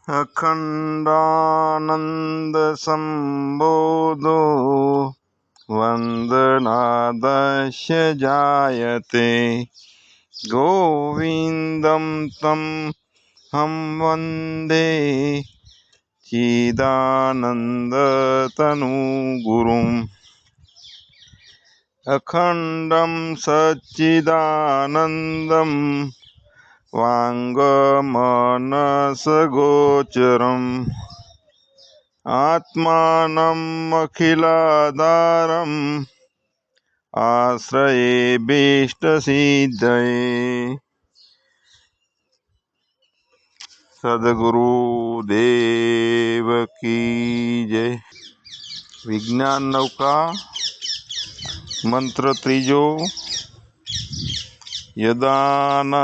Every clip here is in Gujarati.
अखण्डानन्द सम्बोधो वन्दनादस्य जायते गोविन्दं तं हम वन्दे चिदानन्दतनुगुरुम् अखण्डं सच्चिदानन्दं वाङ्गमनसगोचरम् आत्मानम् अखिलाधारम् आश्रयेभीष्टसिद्धये। सद्गुरुदेव की जय। विज्ञान नौका मंत्र त्रीजो। यदानंदरूपं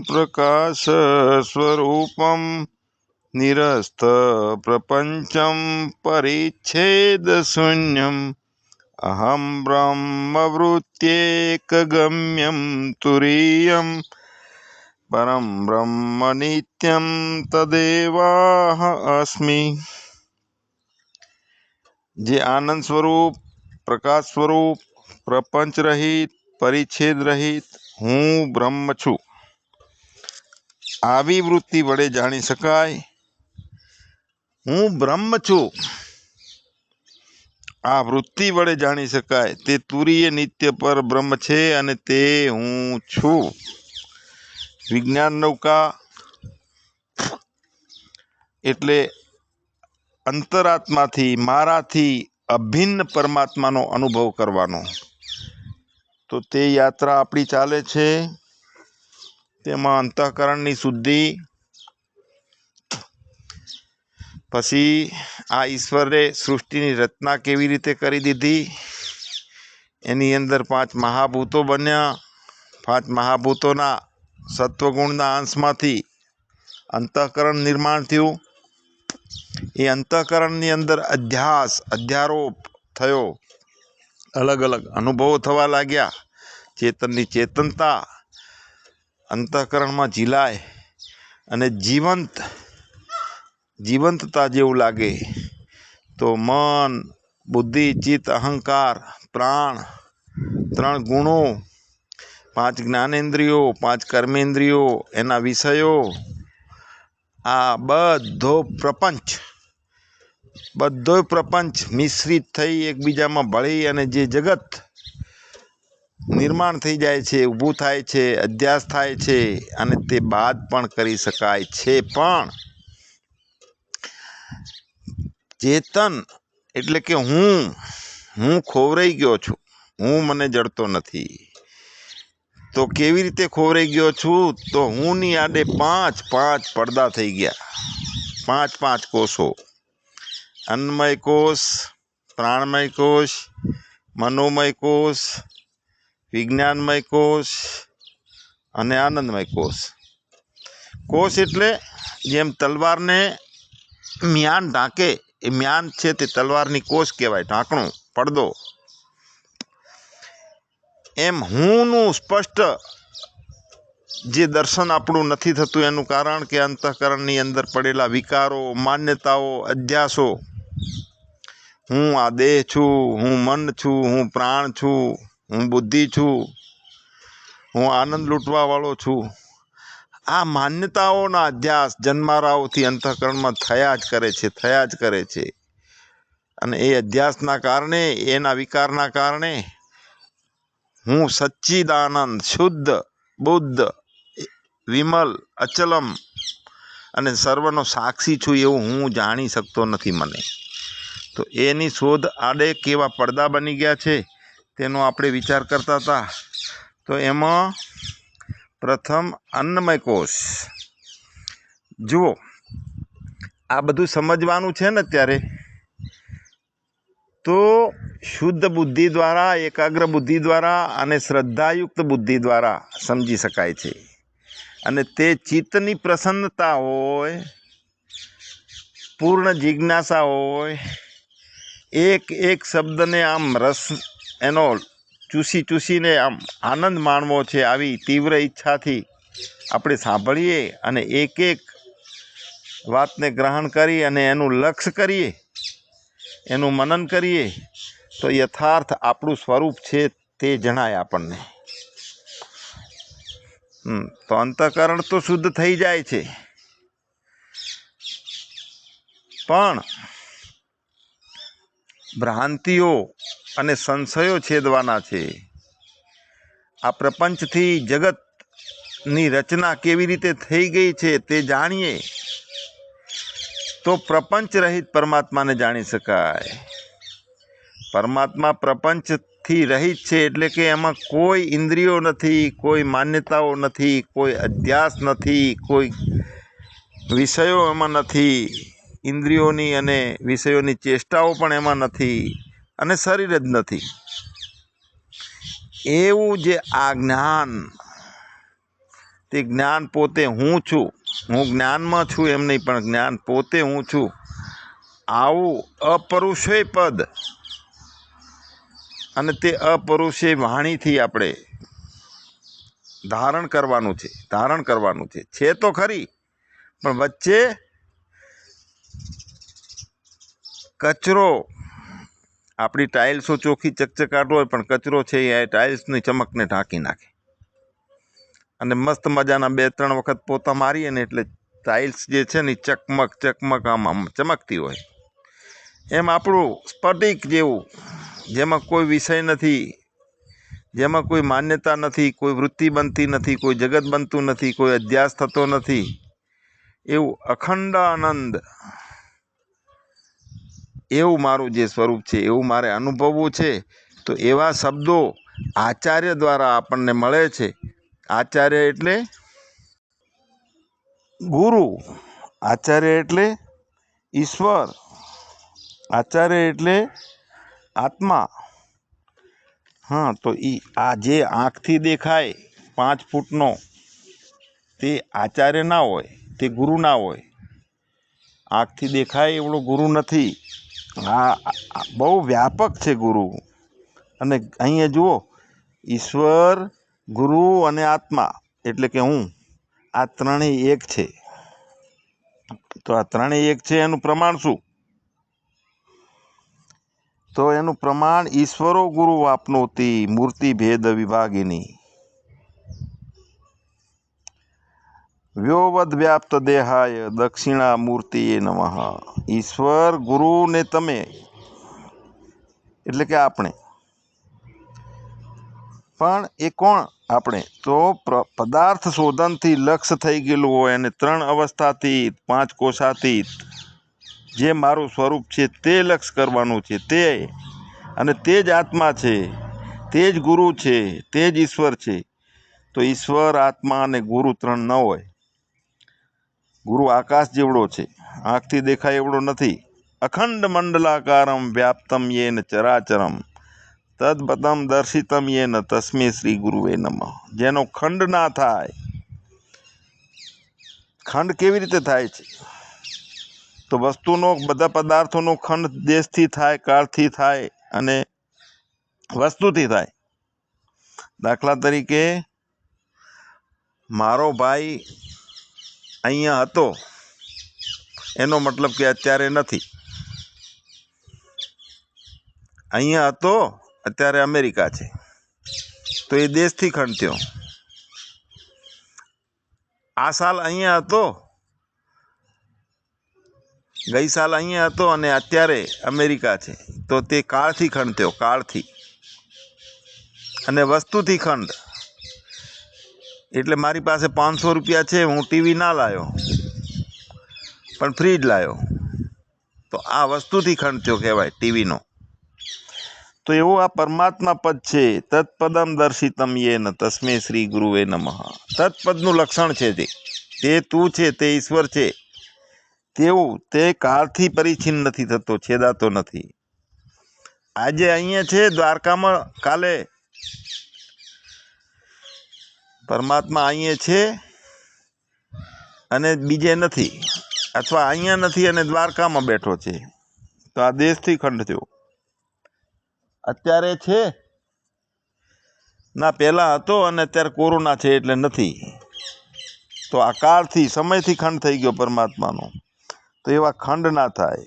प्रकाश स्वरूपं निरस्त प्रपंचम परिच्छेद शून्यम् अहं ब्रह्मवृत्त्येकगम्यं तुरीयं परं ब्रह्म नित्यं तदेवाह अस्मि। जे आनंद स्वरूप, प्रकाश स्वरूप, प्रपंच रहित, परिच्छेद रहित हूँ ब्रह्म छू। आवी वृत्ति वडे जाणी शकाय हूँ ब्रह्म छू। आ वृत्ति वडे जाणी शकाय ते तुरीय नित्य पर ब्रह्म छे अने ते हूँ छू। विज्ञान नौका एटले अंतरात्माथी माराथी अभिन्न परमात्मानो अनुभव करवानो। तो ते यात्रा आपणी चाले छे। तेमां अंतःकरणनी शुद्धि, पछी आ ईश्वरे सृष्टिनी रचना केवी रीते करी दीधी, एनी अंदर 5 महाभूतो बन्या। 5 महाभूतोना सत्वगुणना अंशमांथी अंतःकरण निर्माण थयुं। ए अंतःकरणनी अंदर अध्यास, अध्यारोप थयो। अलग अलग अनुभवो थवा लाग्या। चेतननी चेतनता अंतःकरणमां झीलाय अने जीवंतता जेवुं लागे। तो मन, बुद्धि, चित्त, अहंकार, प्राण 3 गुणों, 5 ज्ञानेन्द्रियों, 5 कर्मेन्द्रियों, एना विषयों, आ बधो प्रपंच मिश्रित थई एकबीजामां भળી अने जे जगत निर्माण थई जाय छे, ઊભું थाय छे, अध्यास थाय छे अने ते बाद पण करी शकाय छे। पण चेतन एटले के हूँ खोवराई गयो छुं, हूँ मने जड़तो नथी। तो केवी रीते खोवराई गयो छुं? तो हूँनी आडे 5 પડદા थई गया। 5 कोषो, अन्नमय कोष, प्राणमय कोष, मनोमय कोष, विज्ञानमय कोष अने आनंदमय कोष। कोष एटले जेम तलवार ने म्यान ढांके, ए म्यान छे ते तलवारनी कोष कहेवाय, ढांकणो પડદો। एम हूँनु स्पष्ट जे दर्शन आपणुं नथी थतुं एनुं कारण के अंतःकरणनी अंदर पड़ेला विकारो, मान्यताओ, अध्यासो। हूँ आ देह छू, हूँ मन छू, हूँ प्राण छू, हूँ बुद्धि छू, हूँ आनंद लूटवा वाळो छू। आ मान्यताओना अध्यास जन्माराओथी अंतःकरणमां थया ज करे छे। अने ए अध्यासना कारणे, एना विकारना कारणे हूँ सच्चिदानंद, शुद्ध, बुद्ध, विमल, अचलम अने सर्वनो साक्षी छूं एवुं हूँ जाणी शकतो नथी मने। तो एनी शोध आडे केवा પડદા बनी गया छे तेनो आपणे विचार करता था। तो एमां प्रथम अन्नमय कोष। जुओ आ बधुं समजवानुं छे ने त्यारे तो शुद्ध बुद्धि द्वारा, एकाग्र बुद्धि द्वारा अने श्रद्धायुक्त बुद्धि द्वारा समझी शकाय छे। अने ते चित्तनी प्रसन्नता होय, पूर्ण जिज्ञासा होय, एक शब्द ने आम रस एनो चूसी ने आम आनंद माणवो छे, आवी तीव्र इच्छा थी आपणे सांभळीए अने एक વાતને ગ્રહણ કરી અને એનું લક્ષ્ય કરીએ, એનું મનન કરીએ તો યથાર્થ આપણું સ્વરૂપ છે તે જણાય આપણને. તો અંતઃકરણ તો શુદ્ધ થઈ જાય છે, પણ ભ્રાંતિઓ અને સંશયો છેદવાના છે. આ પ્રપંચથી જગતની રચના કેવી રીતે થઈ ગઈ છે તે જાણીએ તો પ્રપંચ રહિત પરમાત્માને જાણી શકાય. પરમાત્મા પ્રપંચથી રહિત છે એટલે કે એમાં કોઈ ઇન્દ્રિયો નથી, કોઈ માન્યતાઓ નથી, કોઈ અધ્યાસ નથી, કોઈ વિષયો એમાં નથી, ઇન્દ્રિયોની અને વિષયોની ચેષ્ટાઓ પણ એમાં નથી, અને શરીર જ નથી. એવું જે આ જ્ઞાન, તે જ્ઞાન પોતે હું છું, હું જ્ઞાનમાં છું એમ નહીં, પણ જ્ઞાન પોતે હું છું, આવું અપરુષય પદ અને તે અપરુષય વાણીથી આપણે ધારણ કરવાનું છે તો ખરી, પણ વચ્ચે કચરો, આપણી ટાઇલ્સો ચોખ્ખી ચકચકાટ હોય પણ કચરો છે એ ટાઇલ્સની ચમકને ઢાંકી નાખે. અને મસ્ત મજાના 2-3 વખત પોતા મારીએ ને એટલે ટાઇલ્સ જે છે ને ચકમક આમ ચમકતી હોય. એમ આપણું સ્ફટિક જેવું, જેમાં કોઈ વિષય નથી, જેમાં કોઈ માન્યતા નથી, કોઈ વૃત્તિ બનતી નથી, કોઈ જગત બનતું નથી, કોઈ અધ્યાસ થતો નથી, એવું અખંડ આનંદ, એવું મારું જે સ્વરૂપ છે એવું મારે અનુભવવું છે. તો એવા શબ્દો આચાર્ય દ્વારા આપણને મળે છે. આચાર્ય એટલે ગુરુ, આચાર્ય એટલે ઈશ્વર, આચાર્ય એટલે આત્મા. તો આ જે આંખથી દેખાય 5 ફૂટનો તે આચાર્ય ના હોય, તે ગુરુ ના હોય. આંખથી દેખાય એવડો ગુરુ નથી. આ બહુ વ્યાપક છે ગુરુ. અને અહીંયા જુઓ, ઈશ્વર, ગુરુ અને આત્મા એટલે કે હું, આ ત્રણેય એક છે. તો આ ત્રણેય એક છે એનું પ્રમાણ શું? તો એનું પ્રમાણ ઈશ્વરો ગુરુ આપનોતી મૂર્તિ ભેદ વિભાગિની વ્યોવદ વ્યાપ્ત દેહાય દક્ષિણા મૂર્તિએ નમઃ. ઈશ્વર ગુરુને તમે એટલે કે આપણે, પણ એ કોણ આપણે? તો પદાર્થ શોધનથી લક્ષ થઈ ગયેલું હોય અને 3 અવસ્થાતીત 5 કોષાતીત જે મારું સ્વરૂપ છે તે લક્ષ કરવાનું છે. તે અને તે જ આત્મા છે, તે જ ગુરુ છે, તે જ ઈશ્વર છે. તો ઈશ્વર, આત્મા અને ગુરુ 3 ન હોય. ગુરુ આકાશ જેવડો છે, આંખથી દેખાય એવડો નથી. અખંડ મંડલાકારમ વ્યાપ્તમ યેન ચરાચરમ તદપદમ દર્શિતમ યેન તસ્મે શ્રી ગુરુવે નમઃ. જેનો ખંડ ના થાય. ખંડ કેવી રીતે થાય છે? તો વસ્તુનો, બધા પદાર્થોનો ખંડ દેશથી થાય, કાળથી થાય અને વસ્તુથી થાય. દાખલા તરીકે મારો ભાઈ અહીંયા હતો એનો મતલબ કે અત્યારે નથી. અહીંયા હતો, અત્યારે અમેરિકા છે, તો એ દેશથી ખંડ થયો. આ સાલ અહીંયા હતો, ગઈ સાલ અહીંયા હતો અને અત્યારે અમેરિકા છે, તો તે કાળથી ખંડ થયો, કાળથી. અને વસ્તુથી ખંડ એટલે મારી પાસે 500 રૂપિયા છે, હું ટીવી ના લાવ્યો પણ ફ્રીજ લાવ્યો, તો આ વસ્તુથી ખંડ થયો કહેવાય ટીવીનો. તો એવું આ પરમાત્મા પદ છે. તત્પદમ દર્શિતમ યેન તસ્મે શ્રી ગુરુવે નમઃ. તત્પદનું લક્ષણ છે તે તું છે, તે ઈશ્વર છે, તેવું તે કાળથી પરિચ્છિન્ન નથી થતો, છેદાતો નથી. આજે અહીંયા છે દ્વારકામાં, કાલે પરમાત્મા અહીંયા છે અને બીજે નથી, અથવા અહીંયા નથી અને દ્વારકામાં બેઠો છે. તો આ દેશથી ખંડ થયો. અત્યારે છે ના, પહેલાં હતો અને અત્યારે કોરોના છે એટલે નથી. તો આ કાળથી, સમયથી ખંડ થઈ ગયો પરમાત્માનો. તો એવા ખંડ ના થાય.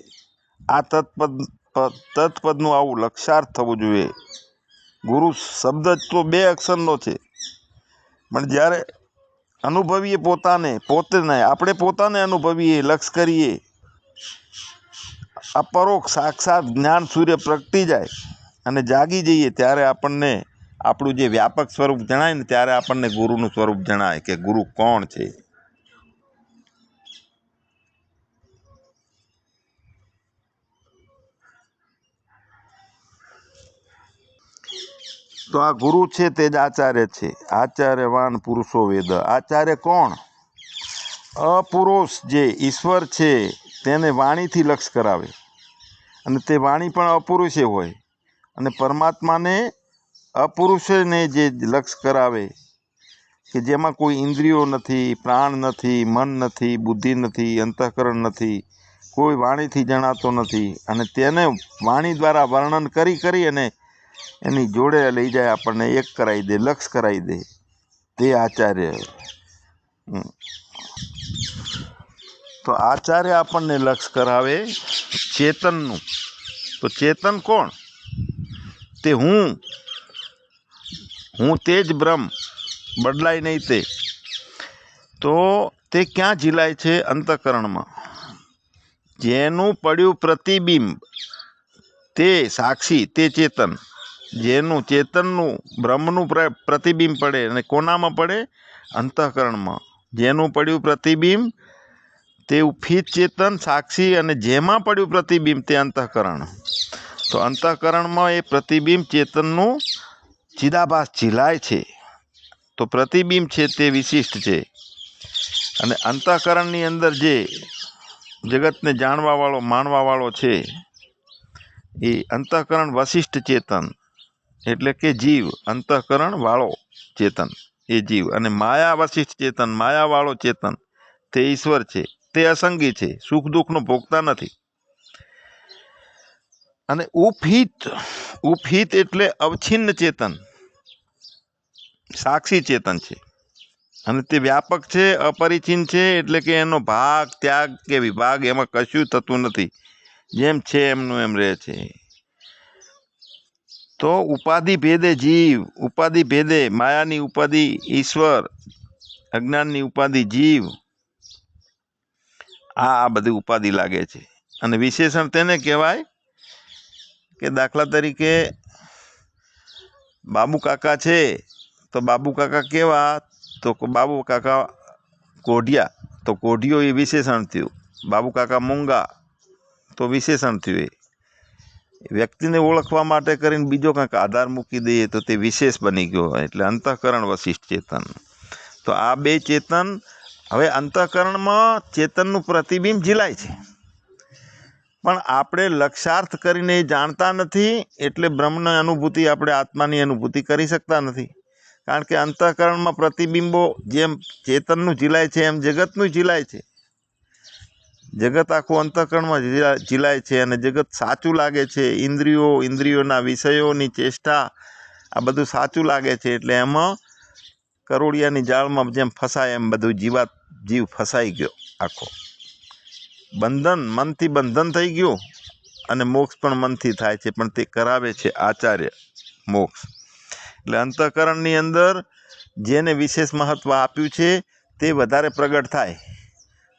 આ તત્પદનું આવું લક્ષાર્થ થવું જોઈએ. ગુરુ શબ્દ તો 2 અક્ષરનો છે, પણ જ્યારે અનુભવીએ આપણે પોતાને અનુભવીએ, લક્ષ કરીએ, અપરોક્ષ સાક્ષાત જ્ઞાન સૂર્ય પ્રગટી જાય અને જાગી જઈએ, ત્યારે આપણને આપણું જે વ્યાપક સ્વરૂપ જણાય ને, ત્યારે આપણને ગુરુનું સ્વરૂપ જણાય કે ગુરુ કોણ છે. તો આ ગુરુ છે તે જ આચાર્ય છે. આચાર્યવાન પુરુષો વેદ. આચાર્ય કોણ? અપુરુષ જે ઈશ્વર છે તેને વાણીથી લક્ષ કરાવે, અને તે વાણી પણ અપુરુષે હોય, અને પરમાત્માને અપુરુષને જે લક્ષ કરાવે કે જેમાં કોઈ ઇન્દ્રિયો નથી, પ્રાણ નથી, મન નથી, બુદ્ધિ નથી, અંતઃકરણ નથી, કોઈ વાણીથી જણાતો નથી, અને તેને વાણી દ્વારા વર્ણન કરી અને એની જોડે લઈ જાય, આપણને એક કરાવી દે, લક્ષ કરાવી દે, તે આચાર્ય. તો આચાર્ય આપણને લક્ષ કરાવે ચેતનનું. તો ચેતન કોણ? તે હું તે જ બ્રહ્મ, બદલાય નહીં તે. તો તે ક્યાં ઝીલાય છે? અંતઃકરણમાં. જેનું પડ્યું પ્રતિબિંબ તે સાક્ષી, તે ચેતન. જેનું ચેતનનું બ્રહ્મનું પ્રતિબિંબ પડે, અને કોનામાં પડે? અંતઃકરણમાં. જેનું પડ્યું પ્રતિબિંબ તે ઉપહિત ચેતન સાક્ષી, અને જેમાં પડ્યું પ્રતિબિંબ તે અંતઃકરણ. તો અંતઃકરણમાં એ પ્રતિબિંબ ચેતનનું ચિદાભાસ ઝીલાય છે. તો પ્રતિબિંબ છે તે વિશિષ્ટ છે, અને અંતઃકરણની અંદર જે જગતને જાણવાવાળો, માણવાવાળો છે એ અંતઃકરણ વશિષ્ઠ ચેતન, એટલે કે જીવ. અંતઃકરણ વાળો ચેતન એ જીવ, અને માયા વશિષ્ઠ ચેતન, માયાવાળો ચેતન તે ઈશ્વર છે. તે અસંગી છે, સુખ દુઃખનો ભોગતા નથી. અને ઉપહિત એટલે અવછિન્ન ચેતન, સાક્ષી ચેતન છે, અને તે વ્યાપક છે, અપરિચિન્ન છે, એટલે કે એનો ભાગ, ત્યાગ કે વિભાગ એમાં કશું થતું નથી, જેમ છે એમનું એમ રહે છે. તો ઉપાધિ ભેદે જીવ, ઉપાધિ ભેદે માયાની ઉપાધિ ઈશ્વર, અજ્ઞાનની ઉપાધિ જીવ, આ બધી ઉપાધિ લાગે છે. અને વિશેષણ તેને કહેવાય કે દાખલા તરીકે બાબુ કાકા છે, તો બાબુ કાકા કેવા? તો બાબુ કાકા કોઢિયા, તો કોઢિયો એ વિશેષણ થયું. બાબુ કાકા મૂંગા, તો વિશેષણ થયું. એ વ્યક્તિને ઓળખવા માટે કરીને બીજો કંઈક આધાર મૂકી દઈએ તો તે વિશેષ બની ગયો, એટલે અંતઃકરણ વશિષ્ઠ ચેતન. તો આ 2 ચેતન. હવે અંતઃકરણમાં ચેતનનું પ્રતિબિંબ ઝીલાય છે, પણ આપણે લક્ષાર્થ કરીને જાણતા નથી, એટલે બ્રહ્મની અનુભૂતિ, આપણે આત્માની અનુભૂતિ કરી શકતા નથી. કારણ કે અંતઃકરણમાં પ્રતિબિંબો જેમ ચેતનનું ઝીલાય છે એમ જગતનું ઝીલાય છે. જગત આખું અંતઃકરણમાં ઝીલાય છે, અને જગત સાચું લાગે છે. ઇન્દ્રિયોના વિષયોની ચેષ્ટા, આ બધું સાચું લાગે છે. એટલે એમાં કરોડિયાની જાળમાં જેમ ફસાય એમ બધું જીવ ફસાઈ ગયો આખો. મનથી બંધન થઈ ગયું, અને મોક્ષ પણ મનથી થાય છે, પણ તે કરાવે છે આચાર્ય મોક્ષ. એટલે અંતઃકરણની અંદર જેને વિશેષ મહત્વ આપ્યું છે તે વધારે પ્રગટ થાય.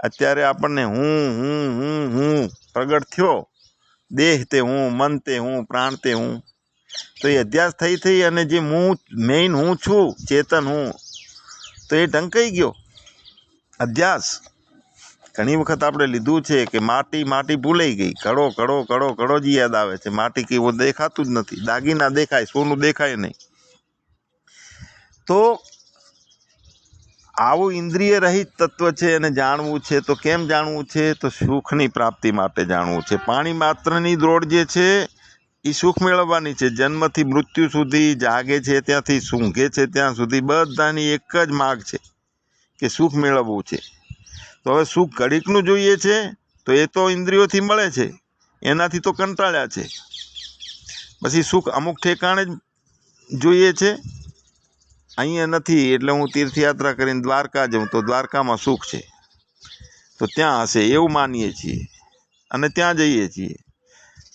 અત્યારે આપણને હું પ્રગટ થયો, દેહ તે હું, મન તે હું, પ્રાણ તે હું, તો એ અધ્યાસ થઈ અને જે મેઇન હું છું, ચેતન હું, તો એ ઢંકાઈ ગયો અધ્યાસ. ઘણી વખત આપણે લીધું છે કે માટી ભૂલાઈ ગઈ, ઘડો જ યાદ આવે છે. માટી કેવો દેખાતું જ નથી. દાગીના દેખાય, સોનું દેખાય નહીં. તો આવું ઇન્દ્રિય રહિત તત્વ છે, એને જાણવું છે. તો કેમ જાણવું છે? તો સુખની પ્રાપ્તિ માટે જાણવું છે. પાણી માત્રની દોડ જે છે એ સુખ મેળવવાની છે. જન્મથી મૃત્યુ સુધી, જાગે છે ત્યાંથી સૂંઘે છે ત્યાં સુધી, બધાની એક જ માગ છે કે સુખ મેળવવું છે. તો હવે સુખ ઘડીકનું જોઈએ છે, તો એ તો ઇન્દ્રિયોથી મળે છે, એનાથી તો કંટાળ્યા છે. પછી સુખ અમુક ઠેકાણે જ જોઈએ છે. અહીંયા નથી, એટલે હું તીર્થયાત્રા કરીને દ્વારકા જાઉં, તો દ્વારકામાં સુખ છે. તો ત્યાં હશે એવું માનીએ છીએ અને ત્યાં જઈએ છીએ.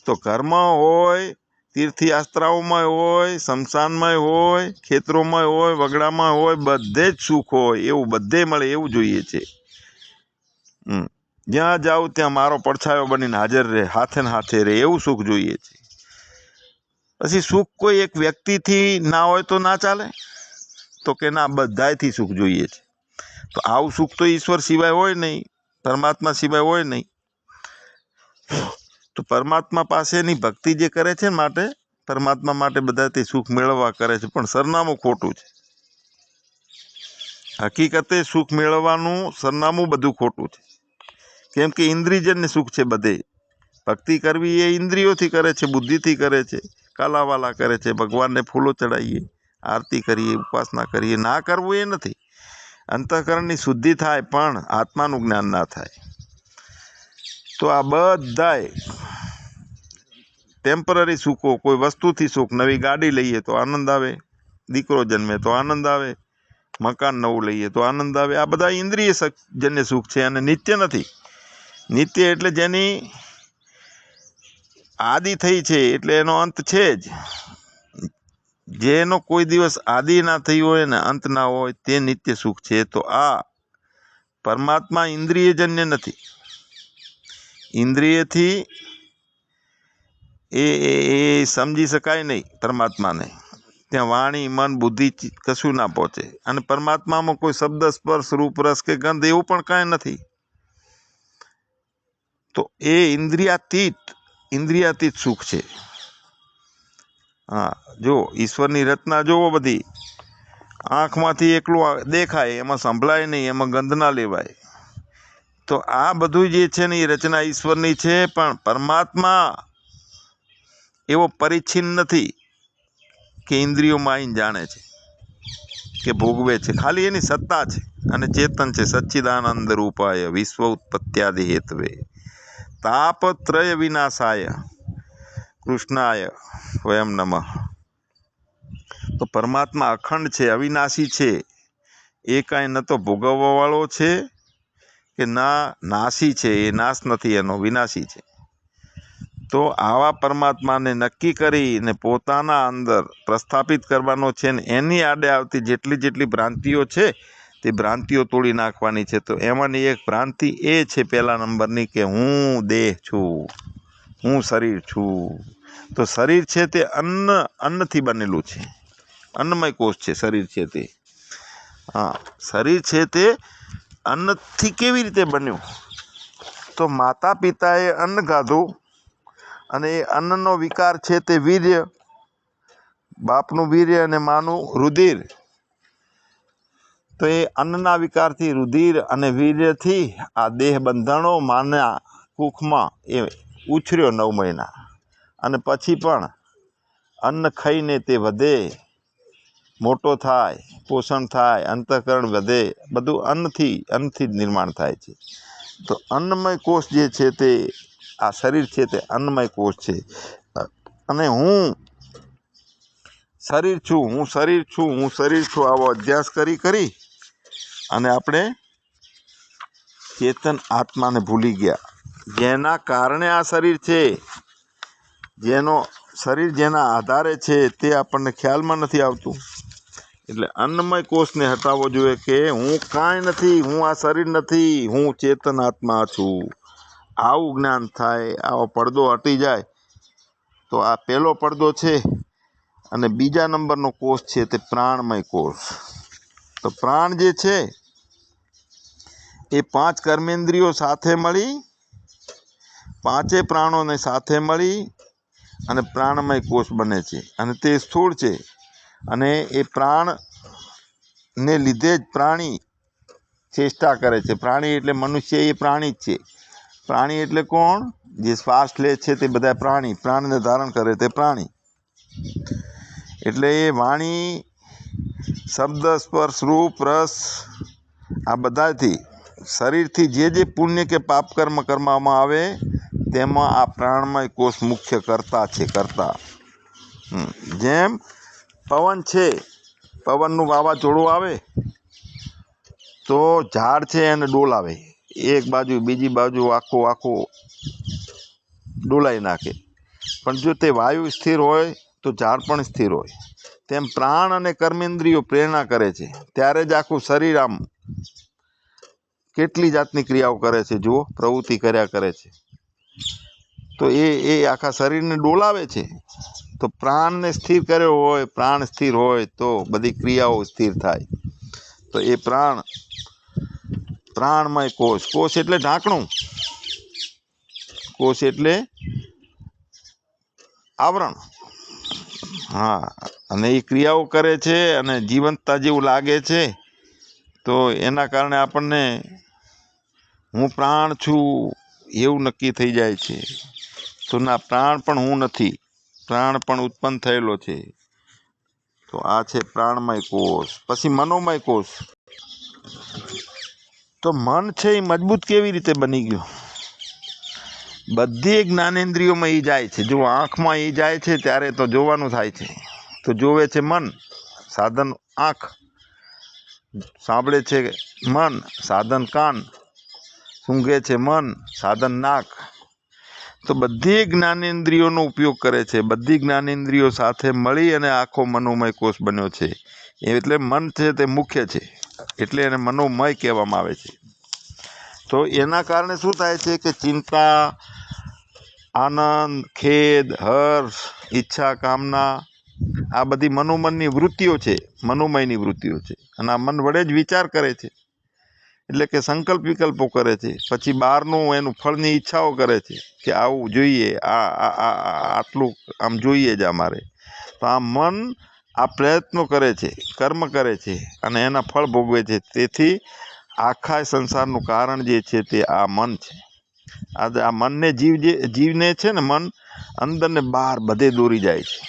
તો ઘરમાં હોય, તીર્થયાત્રાઓમાં હોય, શમશાનમાં હોય, ખેતરોમાં હોય, વગડામાં હોય, બધે જ સુખ હોય એવું બધે મળે એવું જોઈએ છે. જ્યાં જાઉં ત્યાં મારો પડછાયો બનીને હાજર રહે, હાથે ને હાથે રહે એવું સુખ જોઈએ છે. પછી સુખ કોઈ એક વ્યક્તિથી ના હોય તો ના ચાલે, તો કે ના બધાયથી સુખ જોઈએ છે. તો આવું સુખ તો ઈશ્વર સિવાય હોય નહીં, પરમાત્મા સિવાય હોય નહીં. તો પરમાત્મા પાસેની ભક્તિ જે કરે છે માટે પરમાત્મા માટે બધાથી સુખ મેળવવા કરે છે, પણ સરનામું ખોટું છે. હકીકતે સુખ મેળવવાનું સરનામું બધું ખોટું છે. કેમ કે ઇન્દ્રિયજન્ય સુખ છે બધે. ભક્તિ કરવી એ ઇન્દ્રિયોથી કરે છે, બુદ્ધિથી કરે છે, કાલાવાલા કરે છે, ભગવાનને ફૂલો ચડાવીએ, આરતી કરીએ, ઉપાસના કરીએ. ના કરવું એ નથી. અંતઃકરણની શુદ્ધિ થાય પણ આત્માનું જ્ઞાન ના થાય. તો આ બધાય ટેમ્પરરી સુખો, કોઈ વસ્તુથી સુખ, નવી ગાડી લઈએ તો આનંદ આવે, દીકરો જન્મે તો આનંદ આવે, મકાન નવું લઈએ તો આનંદ આવે. આ બધા ઇન્દ્રિય જન્ય સુખ છે અને નિત્ય નથી. નિત્ય એટલે જેની આદિ થઈ છે એટલે એનો અંત છે જ. જેનો કોઈ દિવસ આદિ ના થઈ હોય ને અંત ના હોય તે નિત્ય સુખ છે. તો આ પરમાત્મા ઇન્દ્રિયજન્ય નથી. ઇન્દ્રિયથી એ સમજી શકાય નહીં પરમાત્માને. ત્યાં વાણી, મન, બુદ્ધિ કશું ના પહોંચે. અને પરમાત્મામાં કોઈ શબ્દ, સ્પર્શ, રૂપ, રસ કે ગંધ એવું પણ કાંઈ નથી. તો એ ઇન્દ્રિયાતીત સુખ છે. હા, જો ઈશ્વરની રચના જોવો બધી. આંખમાંથી એકલું દેખાય, એમાં સંભળાય નહીં, એમાં ગંધ ના લેવાય. તો આ બધું જે છે ને એ રચના ઈશ્વરની છે, પણ પરમાત્મા એવો પરિચ્છિન્ન નથી કે ઇન્દ્રિયોમાં આવીને જાણે છે કે ભોગવે છે. ખાલી એની સત્તા છે અને ચેતન છે. સચ્ચિદાનંદ રૂપાય વિશ્વ ઉત્પત્ત્યાદિ હેતવે તાપત્રય વિનાશાય કૃષ્ણાય વયમ નમઃ. તો પરમાત્મા અખંડ છે, અવિનાશી છે. એ કાંઈ ન તો ભોગવવાવાળો છે કે ના નાશી છે. એ નાશ નથી, એનો વિનાશી છે. તો આવા પરમાત્માને નક્કી કરીને પોતાના અંદર પ્રસ્થાપિત કરવાનો છે ને એની આડે આવતી જેટલી ભ્રાંતિઓ છે તે ભ્રાંતિઓ તોડી નાખવાની છે. તો એમાંની એક ભ્રાંતિ એ છે પહેલા નંબરની કે હું દેહ છું, હું શરીર છું. તો શરીર છે તે અન્નથી બનેલું છે, અન્નમય કોષ છે શરીર છે તે. હા, શરીર છે તે અન્નથી કેવી રીતે બન્યું? તો માતા પિતાએ અન્ન ખાધું અને એ અન્નનો વિકાર છે તે વીર્ય, બાપનું વીર્ય અને માનું રુધિર. તો એ અન્નના વિકારથી રુધિર અને વીર્યથી આ દેહ બંધાણો માના કુખમાં એ ઉછર્યો 9 મહિના. અને પછી પણ અન્ન ખાઈને તે વધે, મોટો થાય, પોષણ થાય, અંતઃકરણ વધે. બધું અન્નથી જ નિર્માણ થાય છે. તો અન્નમય કોષ જે છે તે આ શરીર છે તે અન્નમય કોષ છે. અને હું શરીર છું, હું શરીર છું, હું શરીર છું આવો અભ્યાસ કરી અને આપણે ચેતન આત્માને ભૂલી ગયા. જેના કારણે આ શરીર છે, જેના આધારે છે તે આપણને ખ્યાલમાં નથી આવતું. એટલે અન્નમય કોષને હટાવવો જોઈએ કે હું કાંઈ નથી, હું આ શરીર નથી, હું ચેતન આત્મા છું. આવું જ્ઞાન થાય, આવો પડદો હટી જાય તો આ પહેલો પડદો છે. અને બીજા નંબરનો કોષ છે તે પ્રાણમય કોષ. તો પ્રાણ જે છે એ 5 કર્મેન્દ્રિયો સાથે મળી, 5 પ્રાણોને સાથે મળી અને પ્રાણમય કોષ બને છે. અને તે સ્થૂળ છે. અને એ પ્રાણને લીધે જ પ્રાણી ચેષ્ટા કરે છે. પ્રાણી એટલે મનુષ્ય એ પ્રાણી જ છે. પ્રાણી એટલે કોણ? જે શ્વાસ લે છે તે બધા પ્રાણી, પ્રાણને ધારણ કરે તે પ્રાણી. એટલે એ વાણી, શબ્દ, સ્પર્શ, રૂપ, રસ આ બધાથી શરીરથી જે પુણ્ય કે પાપ કર્મ કરવામાં આવે તેમાં આ પ્રાણમય કોષ મુખ્ય કર્તા છે, કર્તા. જેમ પવન છે, પવનનું વાવાઝોડું આવે તો ઝાડ છે એને ડોલાવે. એક બાજુ બીજી બાજુ આખો ડોલાઈ નાખે. પણ જો તે વાયુ સ્થિર હોય તો ઝાડ પણ સ્થિર હોય. તેમ પ્રાણ અને કર્મેન્દ્રિયો પ્રેરણા કરે છે ત્યારે જ આખું શરીર આમ કેટલી જાતની ક્રિયાઓ કરે છે, જુઓ, પ્રવૃત્તિ કર્યા કરે છે. તો એ આખા શરીરને ડોલાવે છે. તો પ્રાણને સ્થિર કર્યો હોય, પ્રાણ સ્થિર હોય તો બધી ક્રિયાઓ સ્થિર થાય. તો એ પ્રાણમય કોષ. કોષ એટલે ઢાંકણું, કોષ એટલે આવરણ. હા, અને એ ક્રિયાઓ કરે છે અને જીવંતતા જેવું લાગે છે. તો એના કારણે આપણને હું પ્રાણ છું એવું નક્કી થઈ જાય છે. તો ના, પ્રાણ પણ હું નથી, પ્રાણ પણ ઉત્પન્ન થયેલો છે. તો આ છે પ્રાણમય કોષ. પછી મનોમય કોષ. તો મન છે એ મજબૂત કેવી રીતે બની ગયું? બધી જ્ઞાનેન્દ્રિયોમાં એ જાય છે. જો આંખમાં એ જાય છે ત્યારે તો જોવાનું થાય છે, તો જોવે છે મન, સાધન આંખ. સાંભળે છે મન, સાધન કાન. સૂંઘે છે મન, સાધન નાક. તો બધી જ્ઞાનેન્દ્રિયોનો ઉપયોગ કરે છે. બધી જ્ઞાનેન્દ્રિયો સાથે મળી અને આખો મનોમય કોષ બન્યો છે. એટલે મન છે તે મુખ્ય છે, એટલે એને મનોમય કહેવામાં આવે છે. તો એના કારણે શું થાય છે કે ચિંતા, આનંદ, ખેદ, હર્ષ, ઈચ્છા, કામના, આ બધી મનોમનની વૃત્તિઓ છે, મનોમયની વૃત્તિઓ છે. અને આ મન વડે જ વિચાર કરે છે, એટલે કે સંકલ્પ વિકલ્પો કરે છે. પછી બહારનું એનું ફળની ઈચ્છાઓ કરે છે કે આવું જોઈએ, આટલું આમ જોઈએ જ અમારે. તો આ મન આ પ્રયત્નો કરે છે, કર્મ કરે છે અને એના ફળ ભોગવે છે. તેથી આખા સંસારનું કારણ જે છે તે આ મન છે. આ મનને જીવને છે ને, મન અંદર ને બહાર બધે દોરી જાય છે.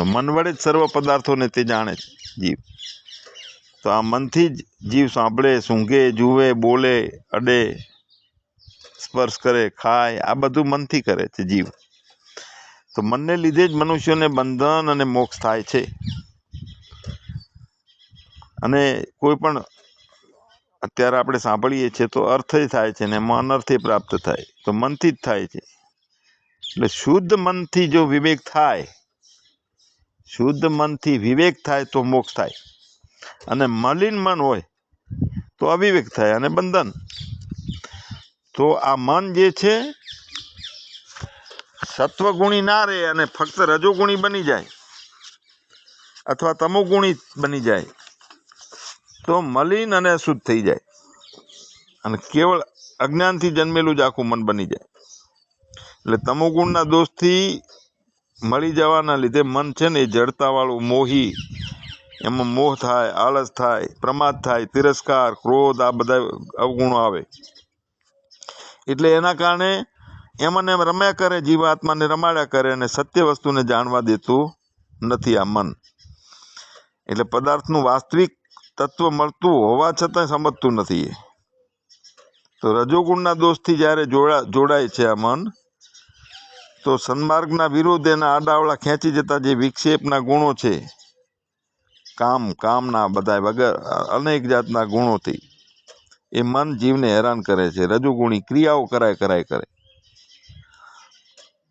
મન વડે જ સર્વ પદાર્થોને તે જાણે છે જીવ. તો આ મનથી જ જીવ સાંભળે, સૂંઘે, જુએ, બોલે, અડે, સ્પર્શ કરે, ખાય, આ બધું મનથી કરે છે જીવ. તો મનને લીધે જ મનુષ્યોને બંધન અને મોક્ષ થાય છે. અને કોઈ પણ અત્યારે આપણે સાંભળીએ છીએ તો અર્થ થાય છે ને એમાં અનર્થ પ્રાપ્ત થાય, તો મનથી જ થાય છે. એટલે શુદ્ધ મનથી જો વિવેક થાય, શુદ્ધ મનથી વિવેક થાય તો મોક્ષ થાય. અને મલિન મન હોય તો અવિવેક થાય અને બંધન. તો આ મન જે છે સત્વગુણી ના રહે અને ફક્ત રજોગુણી બની જાય અથવા તમોગુણી બની જાય તો મલિન અને અશુદ્ધ થઈ જાય અને કેવળ અજ્ઞાનથી જન્મેલું જ આખું મન બની જાય. એટલે તમોગુણના દોષથી મળી જવાના લીધે મન છે ને એ જડતાવાળું, મોહી, એમાં મોહ થાય, આળસ થાય, પ્રમાદ થાય, તિરસ્કાર, ક્રોધ, આ બધા અવગુણો આવે. એટલે એના કારણે એમને એમ રમ્યા કરે, જીવાત્માને રમાડ્યા કરે અને સત્ય વસ્તુને જાણવા દેતું નથી આ મન. એટલે પદાર્થનું વાસ્તવિક તત્વ મળતું હોવા છતાં સમજતું નથી. તો રજોગુણના દોષથી જ્યારે જોડાય છે આ મન, તો સન્માર્ગના વિરોધ એના આડાવડા ખેંચી જતા જે વિક્ષેપના ગુણો છે, કામના બધા વગર અનેક જાતના ગુણોથી એ મન જીવને હેરાન કરે છે. રજોગુણી ક્રિયાઓ કરાય કરે.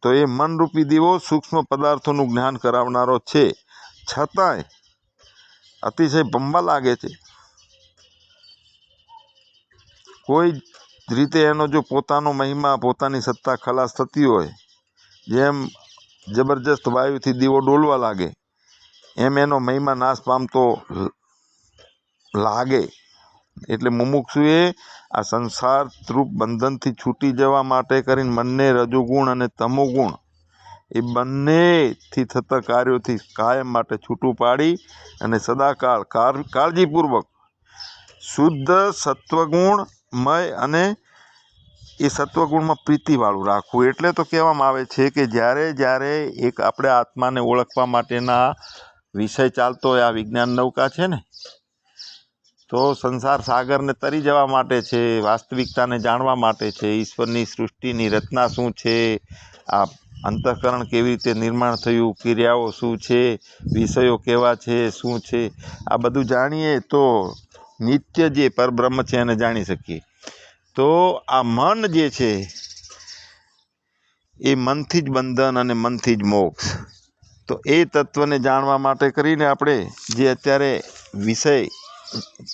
તો એ મનરૂપી દીવો સૂક્ષ્મ પદાર્થોનું જ્ઞાન કરાવનારો છે, છતાંય અતિશય ભમવા લાગે છે. કોઈ જ રીતે એનો જો પોતાનો મહિમા, પોતાની સત્તા ખલાસ થતી હોય, જેમ જબરજસ્ત વાયુથી દીવો ડોલવા લાગે એમ એનો મહિમા નાશ પામતો લાગે. એટલે મુમુક્ષુએ આ સંસાર રૂપ બંધનથી છૂટી જવા માટે કરીને મનને રજોગુણ અને તમોગુણ એ બંનેથી થતા કાર્યોથી કાયમ માટે છૂટું પાડી અને સદાકાળ કાળજીપૂર્વક શુદ્ધ સત્વગુણમય અને એ સત્વગુણમાં પ્રીતિવાળું રાખવું. એટલે તો કહેવામાં આવે છે કે જ્યારે એક આપણે આત્માને ઓળખવા માટેના વિષય ચાલતો હોય, આ વિજ્ઞાન નૌકા છે ને, તો સંસાર સાગરને તરી જવા માટે છે, વાસ્તવિકતાને જાણવા માટે છે, ઈશ્વરની સૃષ્ટિની રચના શું છે, આ અંતઃકરણ કેવી રીતે નિર્માણ થયું, ક્રિયાઓ શું છે, વિષયો કેવા છે, શું છે, આ બધું જાણીએ તો નિત્ય જે પરબ્રહ્મ છે એને જાણી શકીએ. તો આ મન જે છે એ મનથી જ બંધન અને મનથી જ મોક્ષ. તો એ તત્વને જાણવા માટે કરીને આપણે જે અત્યારે વિષય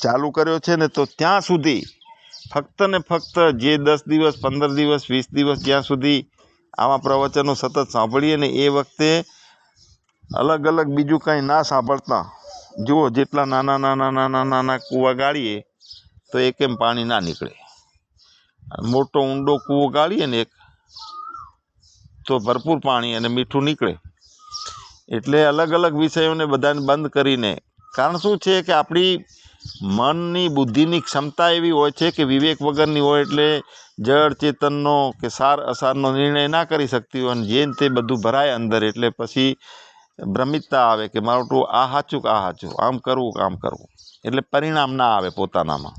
ચાલુ કર્યો છે ને, તો ત્યાં સુધી ફક્ત ને ફક્ત જે 10 દિવસ 15 દિવસ 20 દિવસ જ્યાં સુધી આવા પ્રવચનો સતત સાંભળીએ ને, એ વખતે અલગ અલગ બીજું કાંઈ ના સાંભળતા જુઓ, જેટલા નાના નાના નાના નાના કૂવા ગાળીએ તો એમ પાણી ના નીકળે. મોટો ઊંડો કૂવો ગાળીએ ને એક, તો ભરપૂર પાણી અને મીઠું નીકળે. એટલે અલગ અલગ વિષયોને બધાને બંધ કરીને, કારણ શું છે કે આપણી મનની બુદ્ધિની ક્ષમતા એવી હોય છે કે વિવેક વગરની હોય, એટલે જળ ચેતનનો કે સાર અસારનો નિર્ણય ના કરી શકતી હોય, અને જેને તે બધું ભરાય અંદર, એટલે પછી ભ્રમિતતા આવે કે મારું તો આ સાચું કે આ સાચું, આમ કરવું કે આમ કરવું, એટલે પરિણામ ના આવે પોતાનામાં.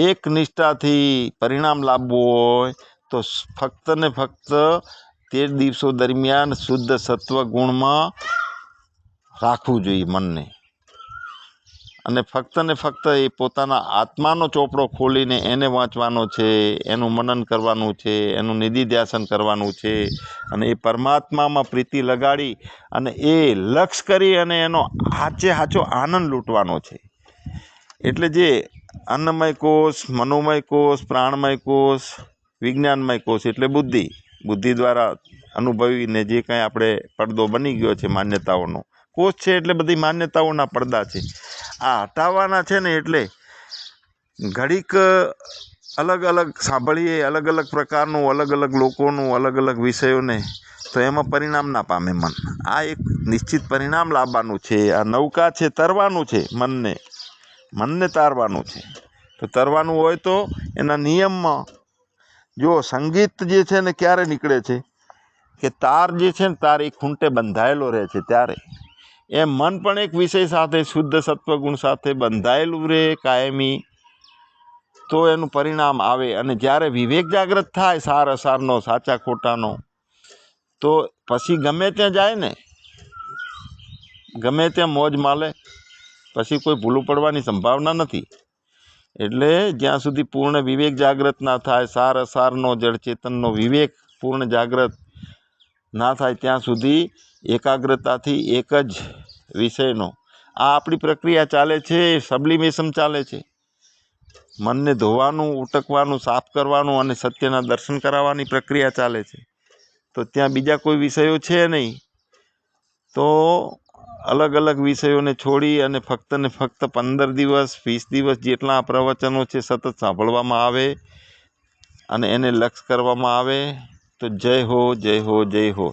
એક નિષ્ઠાથી પરિણામ લાવવું હોય તો ફક્ત ને ફક્ત 13 દિવસો દરમિયાન શુદ્ધ સત્વ ગુણમાં રાખવું જોઈએ મનને, અને ફક્ત ને ફક્ત એ પોતાના આત્માનો ચોપડો ખોલીને એને વાંચવાનો છે, એનું મનન કરવાનું છે, એનું નિધિધ્યાસન કરવાનું છે, અને એ પરમાત્મામાં પ્રીતિ લગાડી અને એ લક્ષ્ય કરી અને એનો સાચો આનંદ લૂંટવાનો છે. એટલે જે અન્નમય કોષ, મનોમય કોષ, પ્રાણમય કોષ, વિજ્ઞાનમય કોષ એટલે બુદ્ધિ દ્વારા અનુભવીને જે કાંઈ આપણે પડદો બની ગયો છે માન્યતાઓનો, કોષ છે એટલે બધી માન્યતાઓના પડદા છે. આ હટાવવાના છે ને, એટલે ઘડીક અલગ અલગ સાંભળીએ, અલગ અલગ પ્રકારનું, અલગ અલગ લોકોનું, અલગ અલગ વિષયોને, તો એમાં પરિણામ ના પામે મન. આ એક નિશ્ચિત પરિણામ લાવવાનું છે. આ નૌકા છે, તરવાનું છે, મનને તારવાનું છે. તો તરવાનું હોય તો એના નિયમમાં જો સંગીત જે છે ને ક્યારે નીકળે છે કે તાર જે છે ને, તાર એક ખૂંટે બંધાયેલો રહે છે ત્યારે. એમ મન પણ એક વિષય સાથે, શુદ્ધ સત્વગુણ સાથે બંધાયેલું રહે કાયમી, તો એનું પરિણામ આવે. અને જ્યારે વિવેક જાગૃત થાય સાર અસારનો, સાચા ખોટાનો, તો પછી ગમે ત્યાં જાય ને, ગમે ત્યાં મોજ માલે, પછી કોઈ ભૂલું પડવાની સંભાવના નથી. એટલે જ્યાં સુધી પૂર્ણ વિવેક જાગૃત ના થાય, સાર અસારનો જળચેતનનો વિવેક પૂર્ણ જાગૃત ના થાય, ત્યાં સુધી એકાગ્રતાથી એક જ વિષયનો આ આપણી પ્રક્રિયા ચાલે છે, સબ્લિમેશન ચાલે છે. મનને ધોવાનું, ઉટકવાનું, સાફ કરવાનું અને સત્યના દર્શન કરાવવાની પ્રક્રિયા ચાલે છે. તો ત્યાં બીજા કોઈ વિષયો છે નહીં. તો અલગ અલગ વિષયોને છોડી અને ફક્ત ને ફક્ત 15 દિવસ 20 દિવસ જેટલા પ્રવચનો છે સતત સાંભળવામાં આવે અને એને લક્ષ્ય કરવામાં આવે, તો જય હો જય હો જય હો.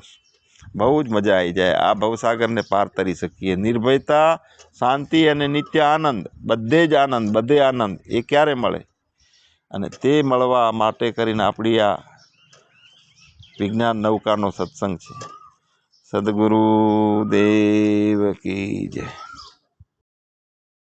બહુ જ મજા આવી જાય. આ ભવસાગરને પાર તરી શકીએ. નિર્ભયતા, શાંતિ અને નિત્ય આનંદ, બધે જ આનંદ, બધે આનંદ, એ ક્યારે મળે? અને તે મળવા માટે કરીને આપણી આ વિજ્ઞાન નૌકાનો સત્સંગ છે. સદગુરુ દેવ કી જય.